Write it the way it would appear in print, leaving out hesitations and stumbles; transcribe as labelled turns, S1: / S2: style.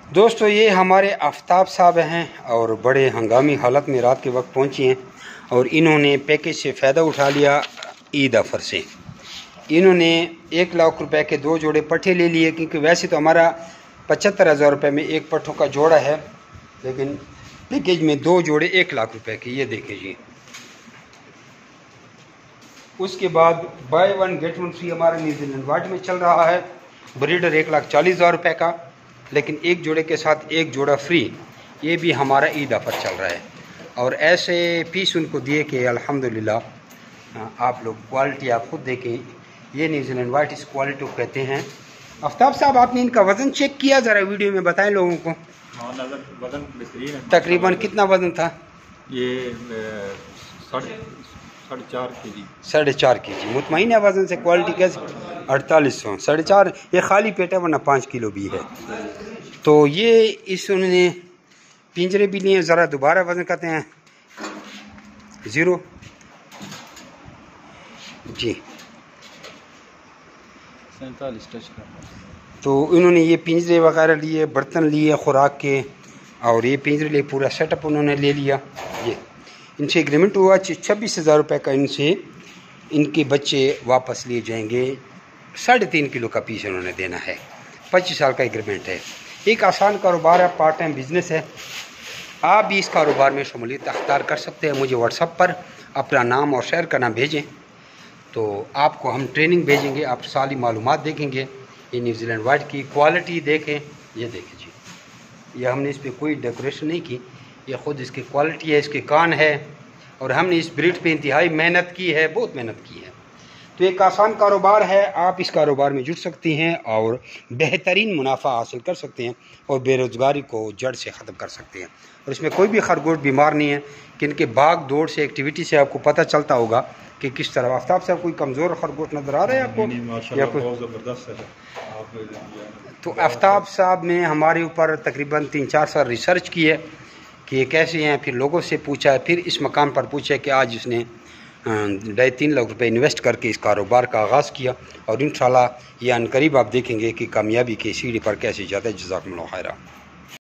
S1: दोस्तों ये हमारे आफ्ताब साहब हैं और बड़े हंगामी हालत में रात के वक्त पहुंचे हैं और इन्होंने पैकेज से फ़ायदा उठा लिया। ईद ऑफ़र से इन्होंने 1 लाख रुपए के 2 जोड़े पट्ठे ले लिए, क्योंकि वैसे तो हमारा 75,000 रुपये में एक पट्ठों का जोड़ा है, लेकिन पैकेज में 2 जोड़े 1 लाख रुपए के, ये देखें जी। उसके बाद by one get one free हमारा न्यूजीलैंड वाइट में चल रहा है। ब्रीडर 1,40,000 रुपये का, लेकिन एक जोड़े के साथ एक जोड़ा फ्री, ये भी हमारा ईद ऑफ़र चल रहा है। और ऐसे पीस उनको दिए कि अल्हम्दुलिल्लाह आप लोग क्वालिटी आप खुद देखें, ये न्यूजीलैंड वाइट इस क्वालिटी को कहते हैं। आफ्ताब साहब आपने इनका वज़न चेक किया, ज़रा वीडियो में बताएं लोगों को।
S2: वज़न बेहतरीन है।
S1: तकरीबन कितना वज़न था?
S2: ये 4.5 केजी।
S1: 4.5 केजी मुतमईन है वज़न से। क्वालिटी कैसे? 4800 4.5, ये खाली पेट है, वरना 5 किलो भी है। तो ये इस उन्होंने पिंजरे भी लिए, ज़रा दोबारा वज़न करते हैं। 0 जी
S2: 47 टच का।
S1: तो इन्होंने ये पिंजरे वगैरह लिए, बर्तन लिए खुराक के, और ये पिंजरे लिए, पूरा सेटअप उन्होंने ले लिया। ये इनसे एग्रीमेंट हुआ 26,000 रुपये का, इनसे इनके बच्चे वापस लिए जाएंगे। 3.5 किलो का पीस उन्होंने देना है। 25 साल का एग्रीमेंट है। एक आसान कारोबार है, पार्ट टाइम बिजनेस है। आप भी इस कारोबार में शमूलियत अख्तियार कर सकते हैं। मुझे व्हाट्सएप पर अपना नाम और शहर का नाम भेजें, तो आपको हम ट्रेनिंग भेजेंगे। आप सारी मालूमात देखेंगे। ये न्यूजीलैंड वाइट की क्वालिटी देखें, ये देखें जी। ये हमने इस पर कोई डेकोरेशन नहीं की, ये ख़ुद इसकी क्वालिटी है, इसके कान है, और हमने इस ब्रीड पे इंतहाई मेहनत की है, बहुत मेहनत की है। तो एक आसान कारोबार है, आप इस कारोबार में जुड़ सकती हैं और बेहतरीन मुनाफा हासिल कर सकते हैं और बेरोज़गारी को जड़ से ख़त्म कर सकते हैं। और इसमें कोई भी खरगोश बीमार नहीं है कि इनके भाग दौड़ से, एक्टिविटी से आपको पता चलता होगा कि किस तरह। आफ्ताब साहब कोई कमज़ोर खरगोश नज़र आ रहा है आपको? या कोई
S2: ज़बरदस्त है।
S1: तो आफ्ताब साहब ने हमारे ऊपर तकरीबन 3-4 साल रिसर्च की है कि ये कैसे हैं, फिर लोगों से पूछा है, फिर इस मकाम पर पूछा है कि आज इसने 2.5-3 लाख रुपए इन्वेस्ट करके इस कारोबार का आगाज़ किया। और इंशाल्लाह ये अनकरीब आप देखेंगे कि कामयाबी की सीढ़ी पर कैसे जाता है। जज़ाकुमुल्लाह खैरा।